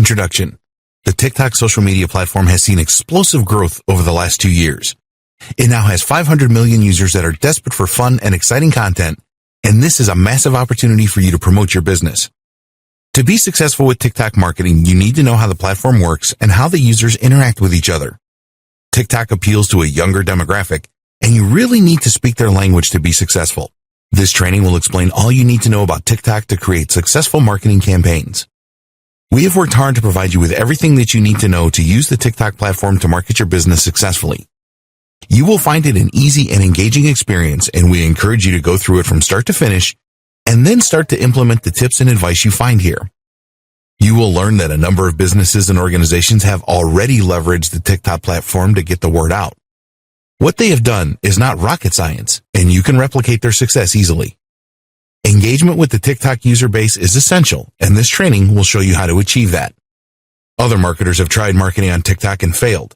Introduction. The TikTok social media platform has seen explosive growth over the last 2 years. It now has 500 million users that are desperate for fun and exciting content, and this is a massive opportunity for you to promote your business. To be successful with TikTok marketing, you need to know how the platform works and how the users interact with each other. TikTok appeals to a younger demographic, and you really need to speak their language to be successful. This training will explain all you need to know about TikTok to create successful marketing campaigns. We have worked hard to provide you with everything that you need to know to use the TikTok platform to market your business successfully. You will find it an easy and engaging experience, and we encourage you to go through it from start to finish and then start to implement the tips and advice you find here. You will learn that a number of businesses and organizations have already leveraged the TikTok platform to get the word out. What they have done is not rocket science, and you can replicate their success easily. Engagement with the TikTok user base is essential, and this training will show you how to achieve that. Other marketers have tried marketing on TikTok and failed.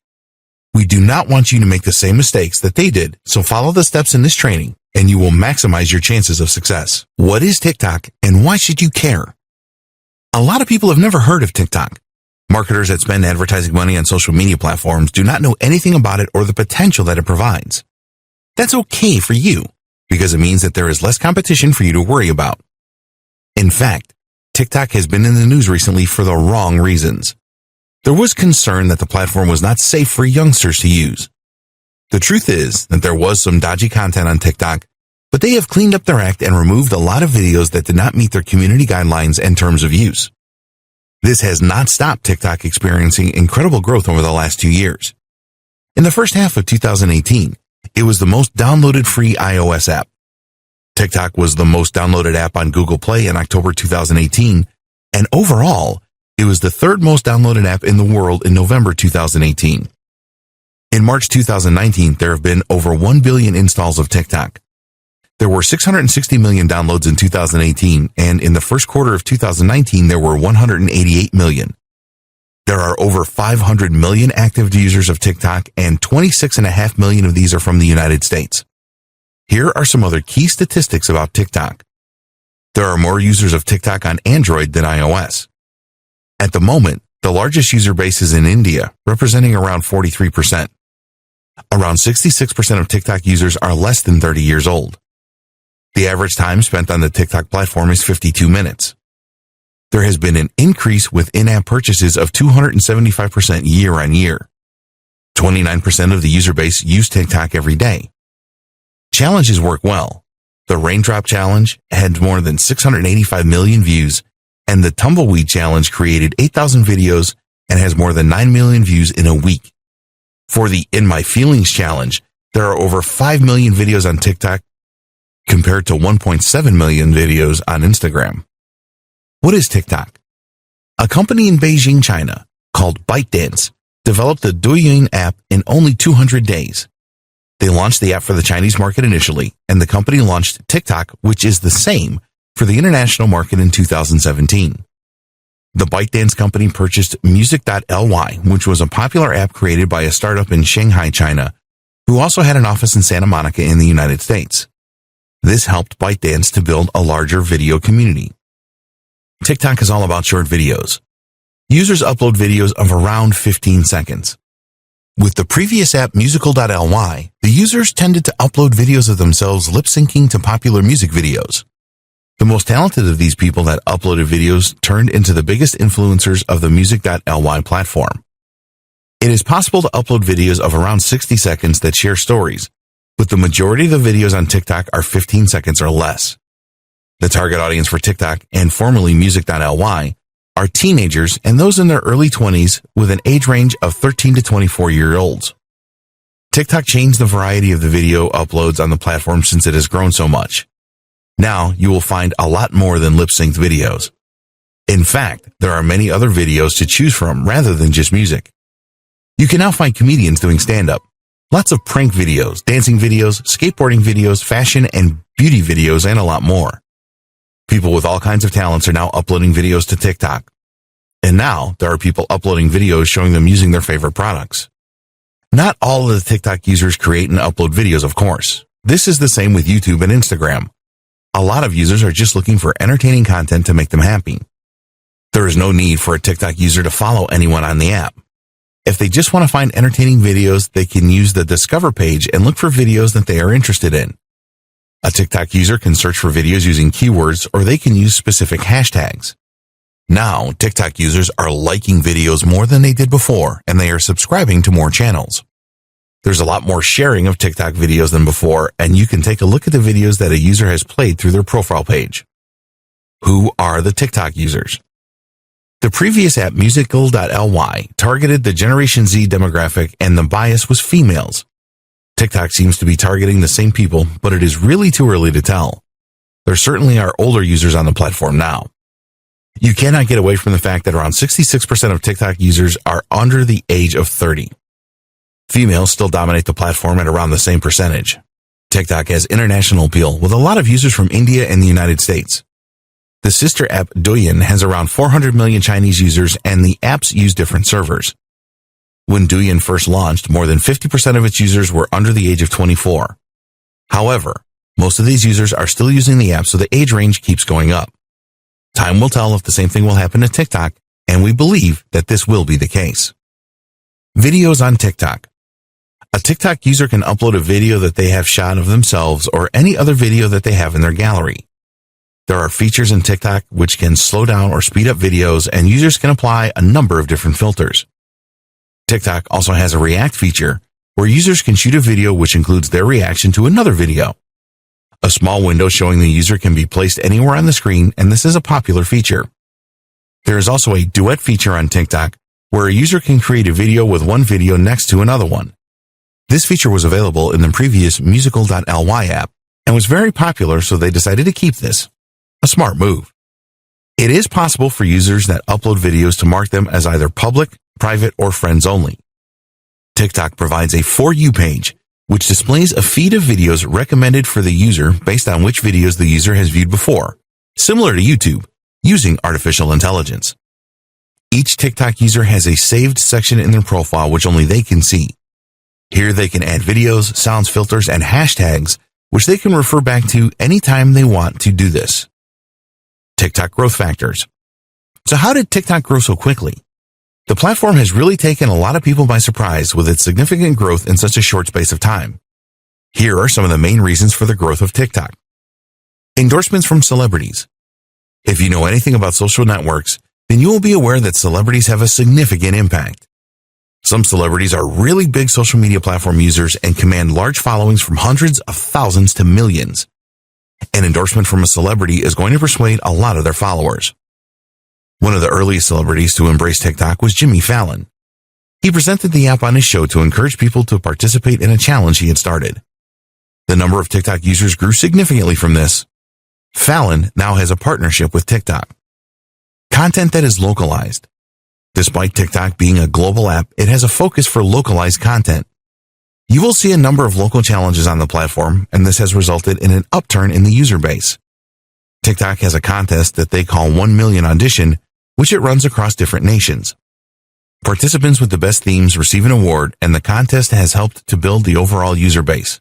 We do not want you to make the same mistakes that they did, so follow the steps in this training, and you will maximize your chances of success. What is TikTok, and why should you care? A lot of people have never heard of TikTok. Marketers that spend advertising money on social media platforms do not know anything about it or the potential that it provides. That's okay for you, because it means that there is less competition for you to worry about. In fact, TikTok has been in the news recently for the wrong reasons. There was concern that the platform was not safe for youngsters to use. The truth is that there was some dodgy content on TikTok, but they have cleaned up their act and removed a lot of videos that did not meet their community guidelines and terms of use. This has not stopped TikTok experiencing incredible growth over the last 2 years. In the first half of 2018, it was the most downloaded free iOS app. TikTok was the most downloaded app on Google Play in October 2018, and overall, it was the third most downloaded app in the world in November 2018. In March 2019, there have been over 1 billion installs of TikTok. There were 660 million downloads in 2018, and in the first quarter of 2019, there were 188 million. There are over 500 million active users of TikTok, and 26.5 million of these are from the United States. Here are some other key statistics about TikTok. There are more users of TikTok on Android than iOS. At the moment, the largest user base is in India, representing around 43%. Around 66% of TikTok users are less than 30 years old. The average time spent on the TikTok platform is 52 minutes. There has been an increase with in-app purchases of 275% year on year. 29% of the user base use TikTok every day. Challenges work well. The Raindrop Challenge had more than 685 million views, and the Tumbleweed Challenge created 8,000 videos and has more than 9 million views in a week. For the In My Feelings Challenge, there are over 5 million videos on TikTok compared to 1.7 million videos on Instagram. What is TikTok? A company in Beijing, China, called ByteDance, developed the Douyin app in only 200 days. They launched the app for the Chinese market initially, and the company launched TikTok, which is the same, for the international market in 2017. The ByteDance company purchased Music.ly, which was a popular app created by a startup in Shanghai, China, who also had an office in Santa Monica in the United States. This helped ByteDance to build a larger video community. TikTok is all about short videos. Users upload videos of around 15 seconds. With the previous app Musical.ly, the users tended to upload videos of themselves lip-syncing to popular music videos. The most talented of these people that uploaded videos turned into the biggest influencers of the Music.ly platform. It is possible to upload videos of around 60 seconds that share stories, but the majority of the videos on TikTok are 15 seconds or less. The target audience for TikTok, and formerly Music.ly, are teenagers and those in their early 20s with an age range of 13 to 24-year-olds. TikTok changed the variety of the video uploads on the platform since it has grown so much. Now you will find a lot more than lip-synced videos. In fact, there are many other videos to choose from rather than just music. You can now find comedians doing stand-up, lots of prank videos, dancing videos, skateboarding videos, fashion and beauty videos, and a lot more. People with all kinds of talents are now uploading videos to TikTok. And now there are people uploading videos showing them using their favorite products. Not all of the TikTok users create and upload videos, of course. This is the same with YouTube and Instagram. A lot of users are just looking for entertaining content to make them happy. There is no need for a TikTok user to follow anyone on the app. If they just want to find entertaining videos, they can use the Discover page and look for videos that they are interested in. A TikTok user can search for videos using keywords, or they can use specific hashtags. Now, TikTok users are liking videos more than they did before, and they are subscribing to more channels. There's a lot more sharing of TikTok videos than before, and you can take a look at the videos that a user has played through their profile page. Who are the TikTok users? The previous app, Musical.ly, targeted the Generation Z demographic, and the bias was females. TikTok seems to be targeting the same people, but it is really too early to tell. There certainly are older users on the platform now. You cannot get away from the fact that around 66% of TikTok users are under the age of 30. Females still dominate the platform at around the same percentage. TikTok has international appeal, with a lot of users from India and the United States. The sister app, Douyin, has around 400 million Chinese users, and the apps use different servers. When Douyin first launched, more than 50% of its users were under the age of 24. However, most of these users are still using the app, so the age range keeps going up. Time will tell if the same thing will happen to TikTok, and we believe that this will be the case. Videos on TikTok. A TikTok user can upload a video that they have shot of themselves or any other video that they have in their gallery. There are features in TikTok which can slow down or speed up videos, and users can apply a number of different filters. TikTok also has a React feature where users can shoot a video which includes their reaction to another video. A small window showing the user can be placed anywhere on the screen, and this is a popular feature. There is also a Duet feature on TikTok where a user can create a video with one video next to another one. This feature was available in the previous Musical.ly app and was very popular, so they decided to keep this. A smart move. It is possible for users that upload videos to mark them as either public, private, or friends only. TikTok provides a For You page, which displays a feed of videos recommended for the user based on which videos the user has viewed before, similar to YouTube, using artificial intelligence. Each TikTok user has a saved section in their profile which only they can see. Here they can add videos, sounds, filters, and hashtags, which they can refer back to anytime they want to do this. TikTok growth factors. So how did TikTok grow so quickly? The platform has really taken a lot of people by surprise with its significant growth in such a short space of time. Here are some of the main reasons for the growth of TikTok. Endorsements from celebrities. If you know anything about social networks, then you will be aware that celebrities have a significant impact. Some celebrities are really big social media platform users and command large followings from hundreds of thousands to millions. An endorsement from a celebrity is going to persuade a lot of their followers. One of the earliest celebrities to embrace TikTok was Jimmy Fallon. He presented the app on his show to encourage people to participate in a challenge he had started. The number of TikTok users grew significantly from this. Fallon now has a partnership with TikTok. Content that is localized. Despite TikTok being a global app, it has a focus for localized content. You will see a number of local challenges on the platform, and this has resulted in an upturn in the user base. TikTok has a contest that they call 1 Million Audition, which it runs across different nations. Participants with the best themes receive an award, and the contest has helped to build the overall user base.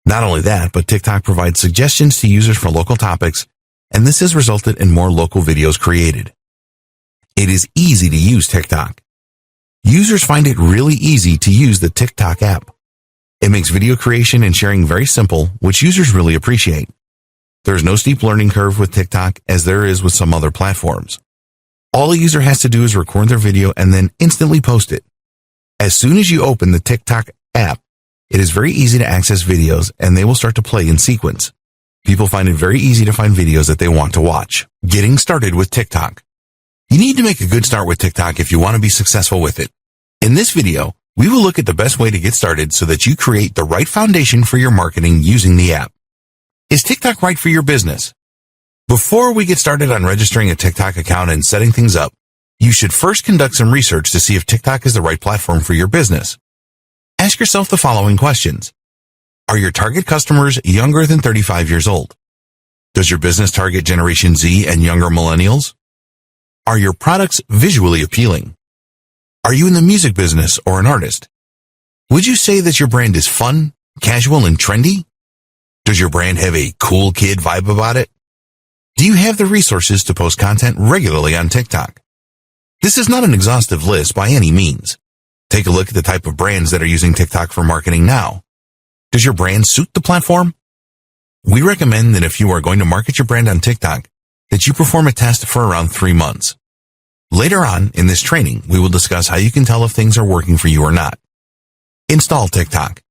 Not only that, but TikTok provides suggestions to users for local topics, and this has resulted in more local videos created. It is easy to use TikTok. Users find it really easy to use the TikTok app. It makes video creation and sharing very simple, which users really appreciate. There is no steep learning curve with TikTok as there is with some other platforms. All a user has to do is record their video and then instantly post it. As soon as you open the TikTok app, it is very easy to access videos and they will start to play in sequence. People find it very easy to find videos that they want to watch. Getting started with TikTok. You need to make a good start with TikTok if you want to be successful with it. In this video, we will look at the best way to get started so that you create the right foundation for your marketing using the app. Is TikTok right for your business? Before we get started on registering a TikTok account and setting things up, you should first conduct some research to see if TikTok is the right platform for your business. Ask yourself the following questions. Are your target customers younger than 35 years old? Does your business target Generation Z and younger millennials? Are your products visually appealing? Are you in the music business or an artist? Would you say that your brand is fun, casual, and trendy? Does your brand have a cool kid vibe about it? Do you have the resources to post content regularly on TikTok? This is not an exhaustive list by any means. Take a look at the type of brands that are using TikTok for marketing now. Does your brand suit the platform? We recommend that if you are going to market your brand on TikTok, that you perform a test for around 3 months. Later on in this training, we will discuss how you can tell if things are working for you or not. Install TikTok.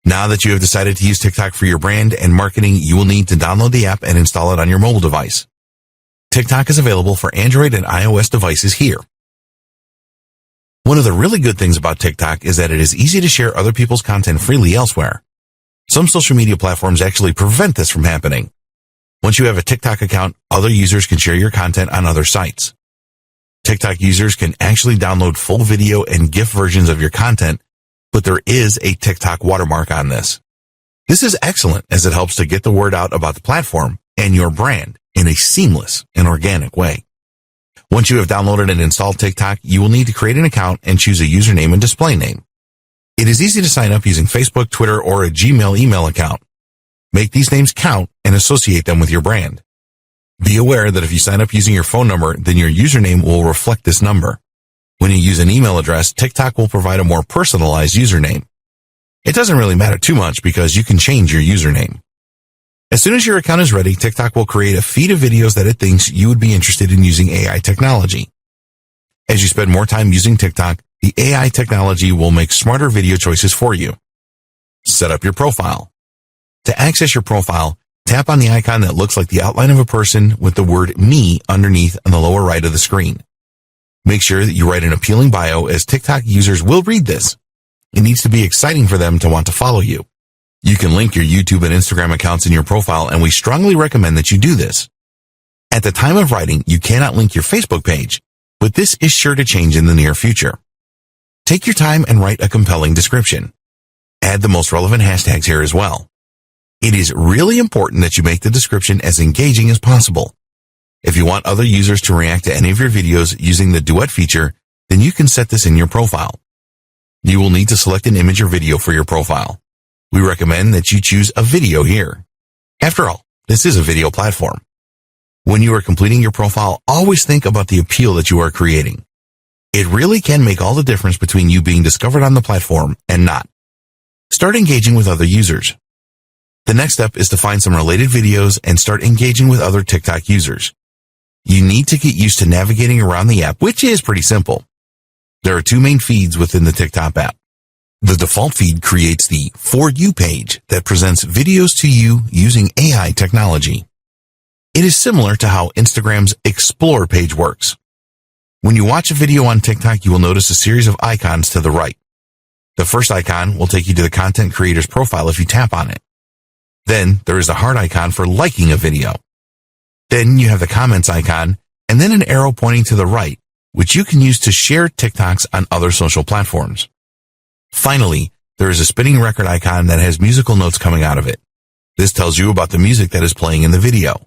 Now that you have decided to use TikTok for your brand and marketing, you will need to download the app and install it on your mobile device. TikTok is available for Android and iOS devices here. One of the really good things about TikTok is that it is easy to share other people's content freely elsewhere. Some social media platforms actually prevent this from happening. Once you have a TikTok account, other users can share your content on other sites. TikTok users can actually download full video and GIF versions of your content, but there is a TikTok watermark on this. This is excellent as it helps to get the word out about the platform and your brand in a seamless and organic way. Once you have downloaded and installed TikTok, you will need to create an account and choose a username and display name. It is easy to sign up using Facebook, Twitter, or a Gmail email account. Make these names count and associate them with your brand. Be aware that if you sign up using your phone number, then your username will reflect this number. When you use an email address, TikTok will provide a more personalized username. It doesn't really matter too much because you can change your username. As soon as your account is ready, TikTok will create a feed of videos that it thinks you would be interested in using AI technology. As you spend more time using TikTok, the AI technology will make smarter video choices for you. Set up your profile. To access your profile, tap on the icon that looks like the outline of a person with the word "me" underneath on the lower right of the screen. Make sure that you write an appealing bio, as TikTok users will read this. It needs to be exciting for them to want to follow you. You can link your YouTube and Instagram accounts in your profile, and we strongly recommend that you do this. At the time of writing, you cannot link your Facebook page, but this is sure to change in the near future. Take your time and write a compelling description. Add the most relevant hashtags here as well. It is really important that you make the description as engaging as possible. If you want other users to react to any of your videos using the Duet feature, then you can set this in your profile. You will need to select an image or video for your profile. We recommend that you choose a video here. After all, this is a video platform. When you are completing your profile, always think about the appeal that you are creating. It really can make all the difference between you being discovered on the platform and not. Start engaging with other users. The next step is to find some related videos and start engaging with other TikTok users. You need to get used to navigating around the app, which is pretty simple. There are 2 main feeds within the TikTok app. The default feed creates the For You page that presents videos to you using AI technology. It is similar to how Instagram's Explore page works. When you watch a video on TikTok, you will notice a series of icons to the right. The first icon will take you to the content creator's profile if you tap on it. Then there is a heart icon for liking a video. Then you have the comments icon, and then an arrow pointing to the right, which you can use to share TikToks on other social platforms. Finally, there is a spinning record icon that has musical notes coming out of it. This tells you about the music that is playing in the video.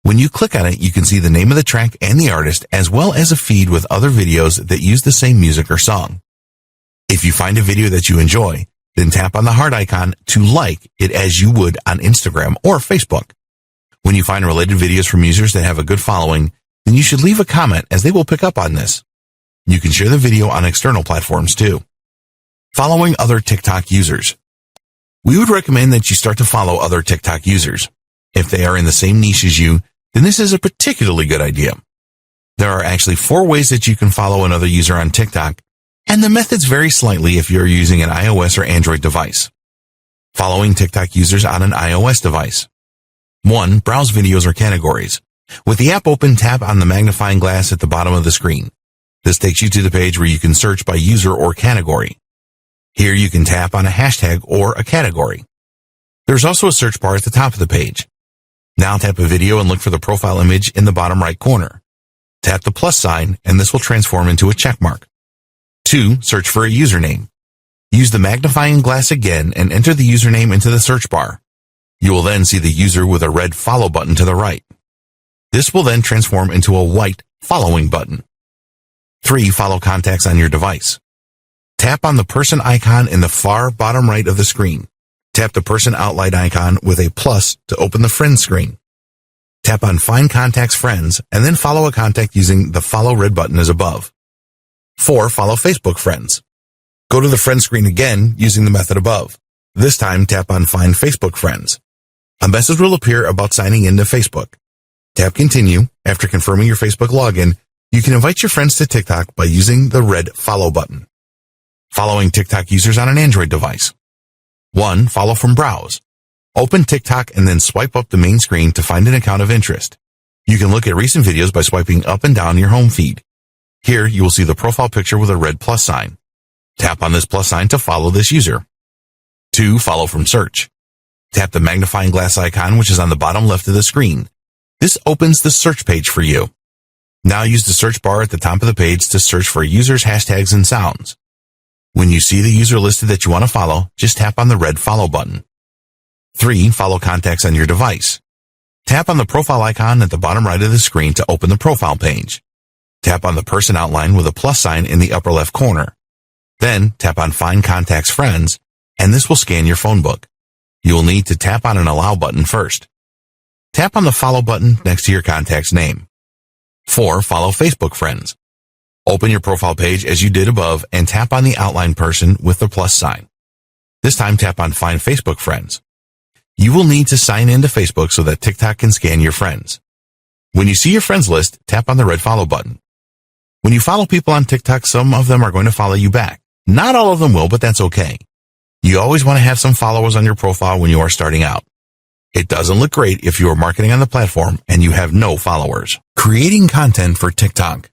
When you click on it, you can see the name of the track and the artist, as well as a feed with other videos that use the same music or song. If you find a video that you enjoy, then tap on the heart icon to like it as you would on Instagram or Facebook. When you find related videos from users that have a good following, then you should leave a comment, as they will pick up on this. You can share the video on external platforms too. Following other TikTok users. We would recommend that you start to follow other TikTok users. If they are in the same niche as you, then this is a particularly good idea. There are actually 4 ways that you can follow another user on TikTok, and the methods vary slightly if you're using an iOS or Android device. Following TikTok users on an iOS device. 1. Browse videos or categories. With the app open, tap on the magnifying glass at the bottom of the screen. This takes you to the page where you can search by user or category. Here you can tap on a hashtag or a category. There's also a search bar at the top of the page. Now tap a video and look for the profile image in the bottom right corner. Tap the plus sign and this will transform into a check mark. 2. Search for a username. Use the magnifying glass again and enter the username into the search bar. You will then see the user with a red follow button to the right. This will then transform into a white following button. 3. Follow contacts on your device. Tap on the person icon in the far bottom right of the screen. Tap the person outline icon with a plus to open the friend screen. Tap on Find Contacts Friends, and then follow a contact using the Follow red button as above. 4. Follow Facebook Friends. Go to the Friends screen again using the method above. This time, tap on Find Facebook Friends. A message will appear about signing into Facebook. Tap Continue. After confirming your Facebook login, you can invite your friends to TikTok by using the red Follow button. Following TikTok users on an Android device. 1. Follow from Browse. Open TikTok and then swipe up the main screen to find an account of interest. You can look at recent videos by swiping up and down your home feed. Here, you will see the profile picture with a red plus sign. Tap on this plus sign to follow this user. 2. Follow from Search. Tap the magnifying glass icon, which is on the bottom left of the screen. This opens the search page for you. Now use the search bar at the top of the page to search for users, hashtags, and sounds. When you see the user listed that you want to follow, just tap on the red Follow button. 3. Follow contacts on your device. Tap on the profile icon at the bottom right of the screen to open the profile page. Tap on the person outline with a plus sign in the upper left corner. Then tap on Find Contacts Friends, and this will scan your phone book. You will need to tap on an Allow button first. Tap on the Follow button next to your contact's name. 4. Follow Facebook Friends. Open your profile page as you did above and tap on the outline person with the plus sign. This time tap on Find Facebook Friends. You will need to sign into Facebook so that TikTok can scan your friends. When you see your friends list, tap on the red Follow button. When you follow people on TikTok, some of them are going to follow you back. Not all of them will, but that's okay. You always want to have some followers on your profile when you are starting out. It doesn't look great if you are marketing on the platform and you have no followers. Creating content for TikTok.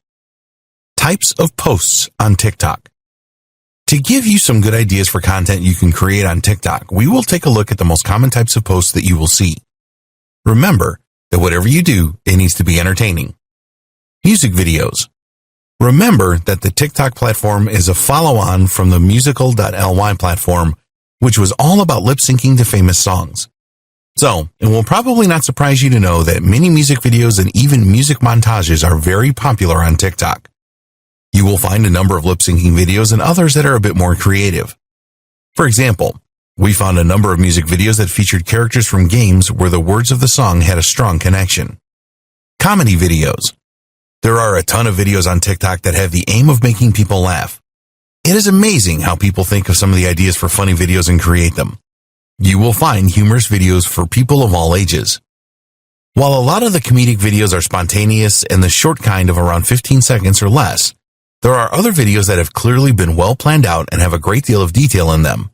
Types of posts on TikTok. To give you some good ideas for content you can create on TikTok, we will take a look at the most common types of posts that you will see. Remember that whatever you do, it needs to be entertaining. Music videos. Remember that the TikTok platform is a follow-on from the musical.ly platform, which was all about lip-syncing to famous songs. So, it will probably not surprise you to know that many music videos and even music montages are very popular on TikTok. You will find a number of lip-syncing videos and others that are a bit more creative. For example, we found a number of music videos that featured characters from games where the words of the song had a strong connection. Comedy videos. There are a ton of videos on TikTok that have the aim of making people laugh. It is amazing how people think of some of the ideas for funny videos and create them. You will find humorous videos for people of all ages. While a lot of the comedic videos are spontaneous and the short kind of around 15 seconds or less, there are other videos that have clearly been well planned out and have a great deal of detail in them.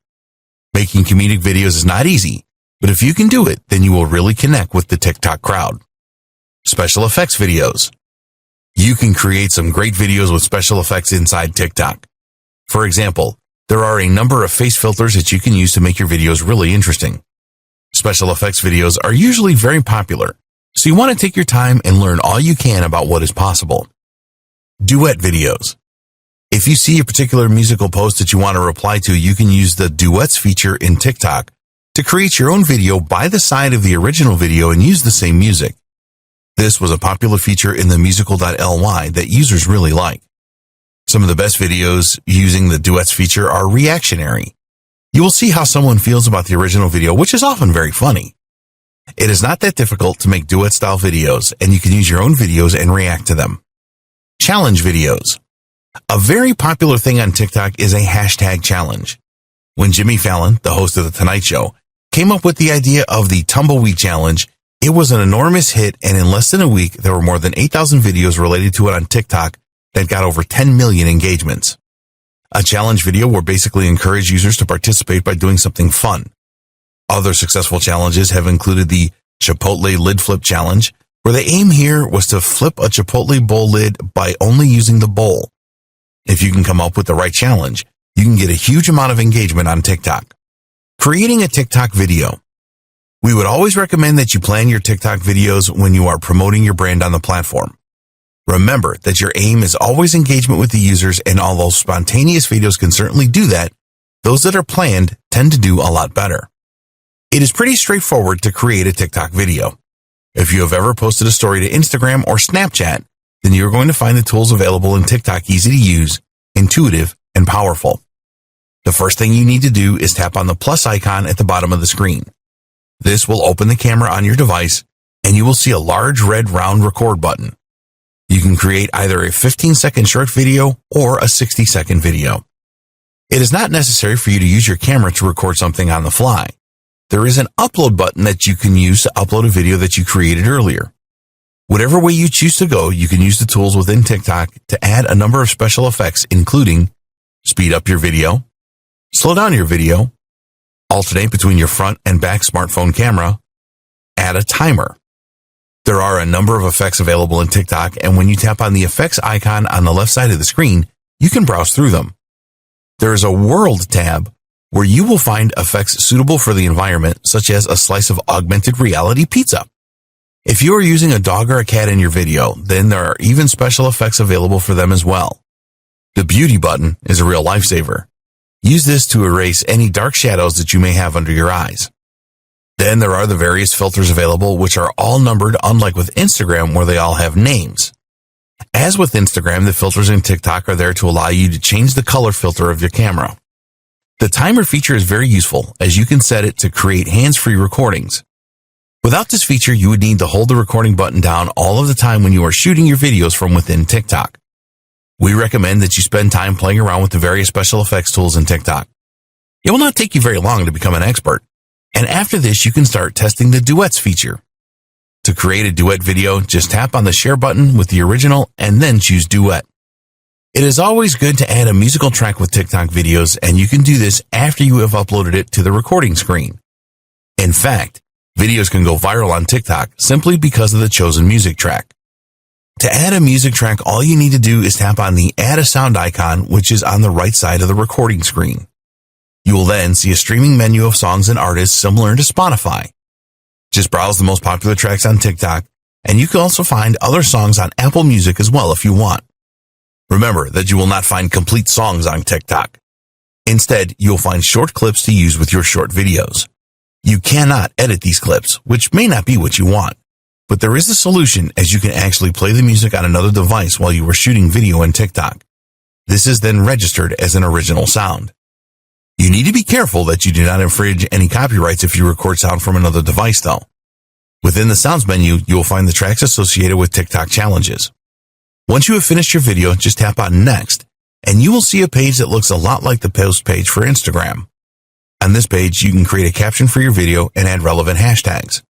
Making comedic videos is not easy, but if you can do it, then you will really connect with the TikTok crowd. Special effects videos. You can create some great videos with special effects inside TikTok. For example, there are a number of face filters that you can use to make your videos really interesting. Special effects videos are usually very popular, so you want to take your time and learn all you can about what is possible. Duet videos. If you see a particular musical post that you want to reply to, you can use the Duets feature in TikTok to create your own video by the side of the original video and use the same music. This was a popular feature in the musical.ly that users really like. Some of the best videos using the Duets feature are reactionary. You will see how someone feels about the original video, which is often very funny. It is not that difficult to make duet-style videos, and you can use your own videos and react to them. Challenge videos. A very popular thing on TikTok is a hashtag challenge. When Jimmy Fallon, the host of The Tonight Show, came up with the idea of the Tumbleweed Challenge, it was an enormous hit, and in less than a week, there were more than 8,000 videos related to it on TikTok that got over 10 million engagements. A challenge video will basically encourage users to participate by doing something fun. Other successful challenges have included the Chipotle Lid Flip Challenge, where the aim here was to flip a Chipotle bowl lid by only using the bowl. If you can come up with the right challenge, you can get a huge amount of engagement on TikTok. Creating a TikTok video. We would always recommend that you plan your TikTok videos when you are promoting your brand on the platform. Remember that your aim is always engagement with the users, and although spontaneous videos can certainly do that, those that are planned tend to do a lot better. It is pretty straightforward to create a TikTok video. If you have ever posted a story to Instagram or Snapchat, then you're going to find the tools available in TikTok easy to use, intuitive, and powerful. The first thing you need to do is tap on the plus icon at the bottom of the screen. This will open the camera on your device, and you will see a large red round record button. You can create either a 15-second short video or a 60-second video. It is not necessary for you to use your camera to record something on the fly. There is an upload button that you can use to upload a video that you created earlier. Whatever way you choose to go, you can use the tools within TikTok to add a number of special effects, including speed up your video, slow down your video, alternate between your front and back smartphone camera, add a timer. There are a number of effects available in TikTok, and when you tap on the effects icon on the left side of the screen, you can browse through them. There is a World tab where you will find effects suitable for the environment, such as a slice of augmented reality pizza. If you are using a dog or a cat in your video, then there are even special effects available for them as well. The beauty button is a real lifesaver. Use this to erase any dark shadows that you may have under your eyes. Then there are the various filters available, which are all numbered, unlike with Instagram where they all have names. As with Instagram, the filters in TikTok are there to allow you to change the color filter of your camera. The timer feature is very useful, as you can set it to create hands-free recordings. Without this feature, you would need to hold the recording button down all of the time when you are shooting your videos from within TikTok. We recommend that you spend time playing around with the various special effects tools in TikTok. It will not take you very long to become an expert, and after this, you can start testing the Duets feature. To create a duet video, just tap on the share button with the original and then choose Duet. It is always good to add a musical track with TikTok videos, and you can do this after you have uploaded it to the recording screen. In fact, videos can go viral on TikTok simply because of the chosen music track. To add a music track, all you need to do is tap on the Add a Sound icon, which is on the right side of the recording screen. You will then see a streaming menu of songs and artists similar to Spotify. Just browse the most popular tracks on TikTok, and you can also find other songs on Apple Music as well if you want. Remember that you will not find complete songs on TikTok. Instead, you will find short clips to use with your short videos. You cannot edit these clips, which may not be what you want, but there is a solution, as you can actually play the music on another device while you are shooting video in TikTok. This is then registered as an original sound. You need to be careful that you do not infringe any copyrights if you record sound from another device though. Within the sounds menu, you will find the tracks associated with TikTok challenges. Once you have finished your video, just tap on Next, and you will see a page that looks a lot like the post page for Instagram. On this page, you can create a caption for your video and add relevant hashtags.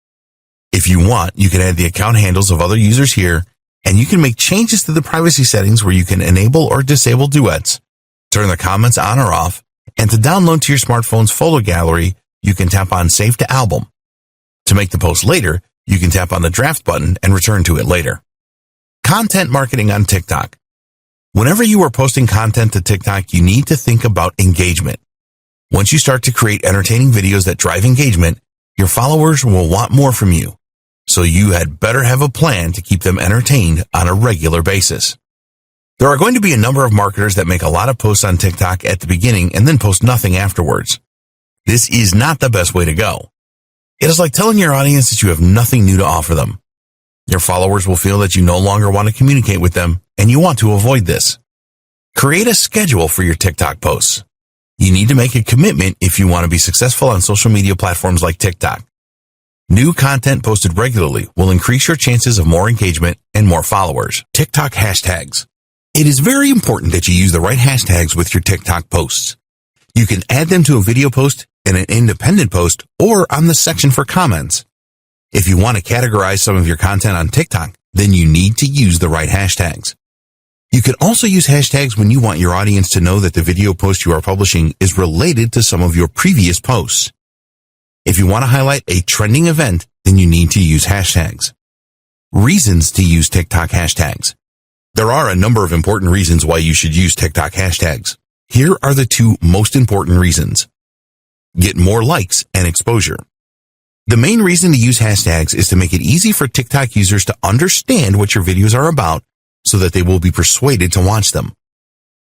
If you want, you can add the account handles of other users here, and you can make changes to the privacy settings where you can enable or disable duets, turn the comments on or off, and to download to your smartphone's photo gallery, you can tap on Save to Album. To make the post later, you can tap on the draft button and return to it later. Content marketing on TikTok. Whenever you are posting content to TikTok, you need to think about engagement. Once you start to create entertaining videos that drive engagement, your followers will want more from you. So you had better have a plan to keep them entertained on a regular basis. There are going to be a number of marketers that make a lot of posts on TikTok at the beginning and then post nothing afterwards. This is not the best way to go. It is like telling your audience that you have nothing new to offer them. Your followers will feel that you no longer want to communicate with them, and you want to avoid this. Create a schedule for your TikTok posts. You need to make a commitment if you want to be successful on social media platforms like TikTok. New content posted regularly will increase your chances of more engagement and more followers. TikTok hashtags. It is very important that you use the right hashtags with your TikTok posts. You can add them to a video post, in an independent post, or on the section for comments. If you want to categorize some of your content on TikTok, then you need to use the right hashtags. You can also use hashtags when you want your audience to know that the video post you are publishing is related to some of your previous posts. If you want to highlight a trending event, then you need to use hashtags. Reasons to use TikTok hashtags. There are a number of important reasons why you should use TikTok hashtags. Here are the two most important reasons. Get more likes and exposure. The main reason to use hashtags is to make it easy for TikTok users to understand what your videos are about so that they will be persuaded to watch them.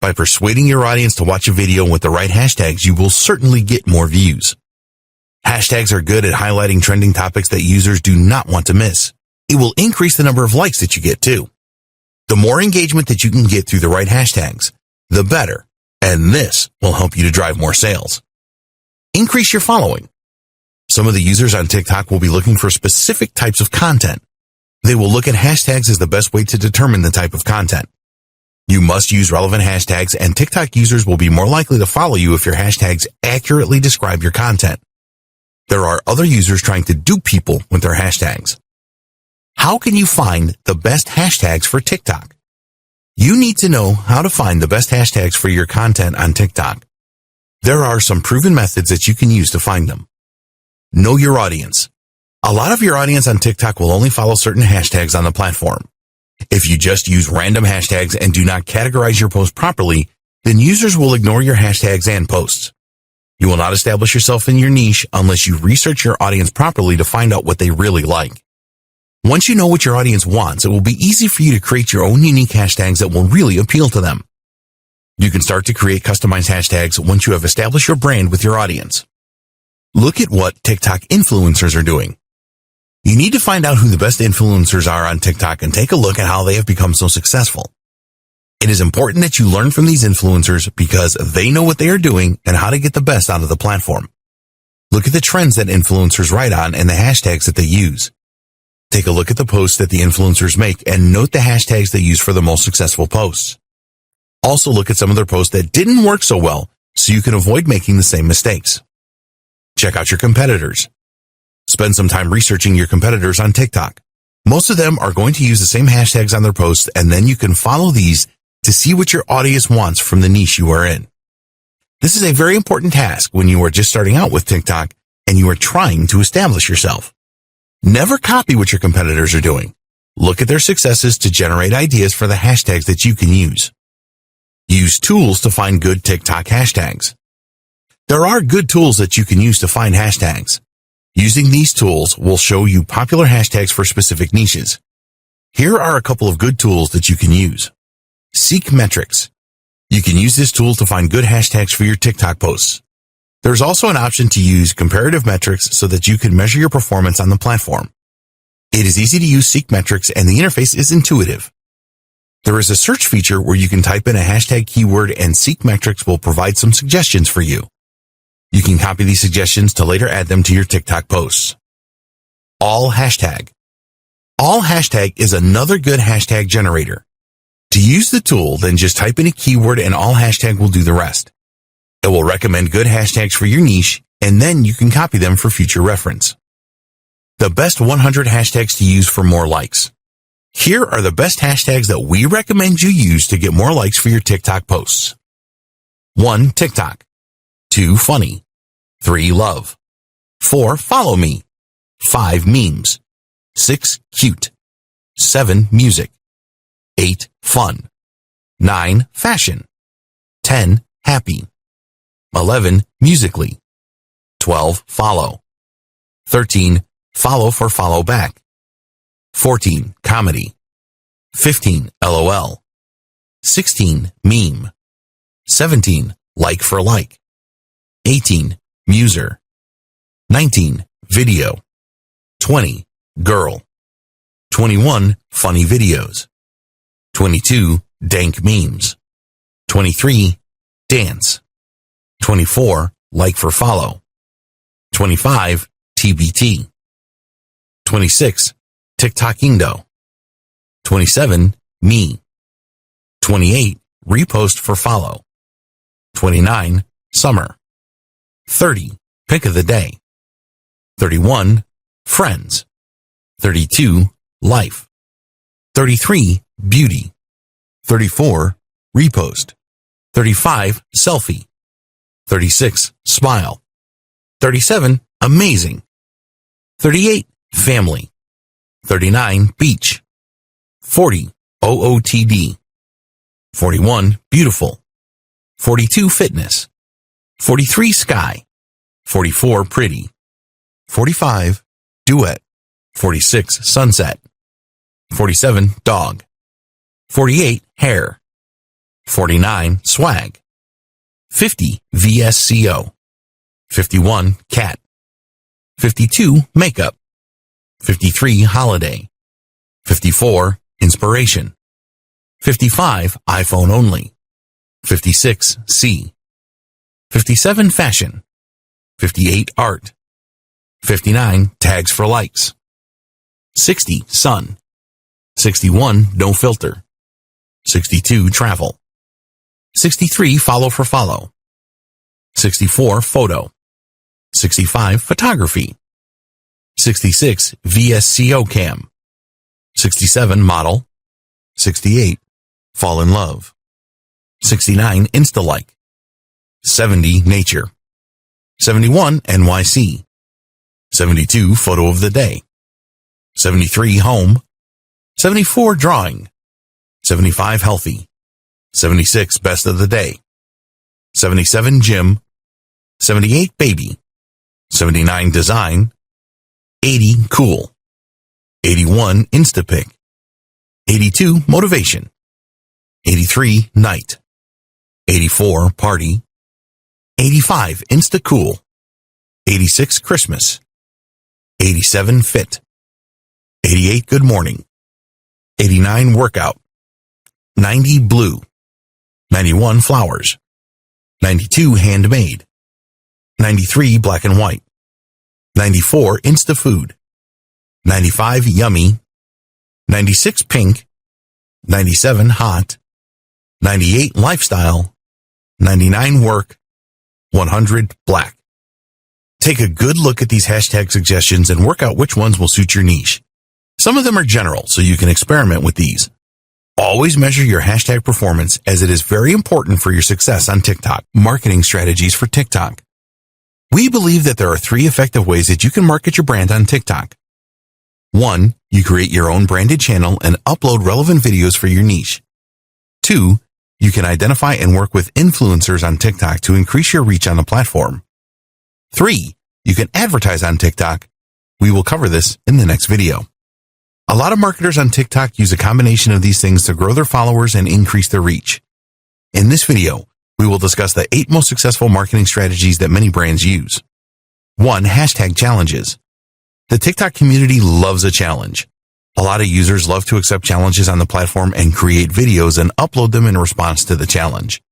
By persuading your audience to watch a video with the right hashtags, you will certainly get more views. Hashtags are good at highlighting trending topics that users do not want to miss. It will increase the number of likes that you get too. The more engagement that you can get through the right hashtags, the better, and this will help you to drive more sales. Increase your following. Some of the users on TikTok will be looking for specific types of content. They will look at hashtags as the best way to determine the type of content. You must use relevant hashtags, and TikTok users will be more likely to follow you if your hashtags accurately describe your content. There are other users trying to dupe people with their hashtags. How can you find the best hashtags for TikTok? You need to know how to find the best hashtags for your content on TikTok. There are some proven methods that you can use to find them. Know your audience. A lot of your audience on TikTok will only follow certain hashtags on the platform. If you just use random hashtags and do not categorize your post properly, then users will ignore your hashtags and posts. You will not establish yourself in your niche unless you research your audience properly to find out what they really like. Once you know what your audience wants, it will be easy for you to create your own unique hashtags that will really appeal to them. You can start to create customized hashtags once you have established your brand with your audience. Look at what TikTok influencers are doing. You need to find out who the best influencers are on TikTok and take a look at how they have become so successful. It is important that you learn from these influencers because they know what they are doing and how to get the best out of the platform. Look at the trends that influencers write on and the hashtags that they use. Take a look at the posts that the influencers make and note the hashtags they use for the most successful posts. Also look at some of their posts that didn't work so well so you can avoid making the same mistakes. Check out your competitors. Spend some time researching your competitors on TikTok. Most of them are going to use the same hashtags on their posts, and then you can follow these to see what your audience wants from the niche you are in. This is a very important task when you are just starting out with TikTok and you are trying to establish yourself. Never copy what your competitors are doing. Look at their successes to generate ideas for the hashtags that you can use. Use tools to find good TikTok hashtags. There are good tools that you can use to find hashtags. Using these tools will show you popular hashtags for specific niches. Here are a couple of good tools that you can use. Seek Metrics. You can use this tool to find good hashtags for your TikTok posts. There's also an option to use comparative metrics so that you can measure your performance on the platform. It is easy to use Seek Metrics and the interface is intuitive. There is a search feature where you can type in a hashtag keyword and Seek Metrics will provide some suggestions for you. You can copy these suggestions to later add them to your TikTok posts. All Hashtag. All Hashtag is another good hashtag generator. To use the tool, then just type in a keyword and All Hashtag will do the rest. It will recommend good hashtags for your niche, and then you can copy them for future reference. The best 100 hashtags to use for more likes. Here are the best hashtags that we recommend you use to get more likes for your TikTok posts. 1. TikTok. 2. Funny. 3. Love. 4. Follow me. 5. Memes. 6. Cute. 7. Music. 8. Fun. 9. Fashion. 10. Happy. 11. Musically. 12. Follow. 13. Follow for follow back. 14. Comedy. 15. LOL. 16. Meme. 17. Like for like. 18. Muser. 19. Video. 20. Girl. 21. Funny videos. 22. Dank memes. 23. Dance. 24. Like for follow. 25. TBT. 26. TikTok Indo. 27. Me. 28. Repost for follow. 29. Summer. 30. Pick of the day. 31. Friends. 32. Life. 33. Beauty. 34. Repost. 35. Selfie. 36. Smile. 37. Amazing. 38. Family. 39. Beach. 40. OOTD. 41. Beautiful. 42. Fitness. 43. Sky. 44. Pretty. 45. Duet. 46. Sunset. 47. Dog. 48. Hair. 49. Swag. 50. VSCO. 51. Cat. 52. Makeup. 53. Holiday. 54. Inspiration. 55. iPhone only. 56. C. 57. Fashion. 58. Art. 59. Tags for likes. 60. Sun. 61. No filter. 62. Travel. 63. Follow for follow. 64. Photo. 65. Photography. 66. VSCO cam. 67. Model. 68. Fall in love. 69. Insta-like. 70. Nature. 71. NYC. 72. Photo of the day. 73. Home. 74. Drawing. 75. Healthy. 76. Best of the day. 77. Gym. 78. Baby. 79. Design. 80. Cool. 81. Instapic. 82. Motivation. 83. Night. 84. Party. 85. Insta-cool. 86. Christmas. 87. Fit. 88. Good morning. 89. Workout. 90. Blue. 91. Flowers. 92. Handmade. 93. Black and white. 94. Insta food. 95. Yummy. 96. Pink. 97. Hot. 98. Lifestyle. 99. Work. 100. Black. Take a good look at these hashtag suggestions and work out which ones will suit your niche. Some of them are general, so you can experiment with these. Always measure your hashtag performance, as it is very important for your success on TikTok. Marketing strategies for TikTok. We believe that there are 3 effective ways that you can market your brand on TikTok. 1. You create your own branded channel and upload relevant videos for your niche. 2. You can identify and work with influencers on TikTok to increase your reach on the platform. 3. You can advertise on TikTok. We will cover this in the next video. A lot of marketers on TikTok use a combination of these things to grow their followers and increase their reach. In this video, we will discuss the 8 most successful marketing strategies that many brands use. 1. Hashtag challenges. The TikTok community loves a challenge. A lot of users love to accept challenges on the platform and create videos and upload them in response to the challenge.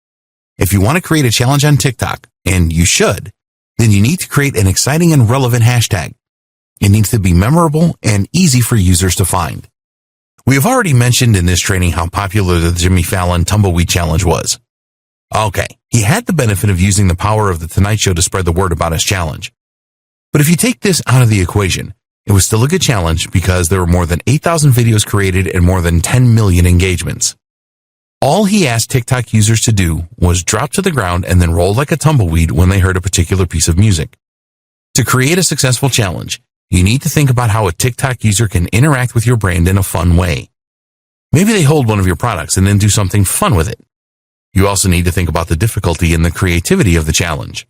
If you want to create a challenge on TikTok, and you should, then you need to create an exciting and relevant hashtag. It needs to be memorable and easy for users to find. We have already mentioned in this training how popular the Jimmy Fallon Tumbleweed Challenge was. Okay, he had the benefit of using the power of The Tonight Show to spread the word about his challenge. But if you take this out of the equation, it was still a good challenge because there were more than 8,000 videos created and more than 10 million engagements. All he asked TikTok users to do was drop to the ground and then roll like a tumbleweed when they heard a particular piece of music. To create a successful challenge, you need to think about how a TikTok user can interact with your brand in a fun way. Maybe they hold one of your products and then do something fun with it. You also need to think about the difficulty and the creativity of the challenge.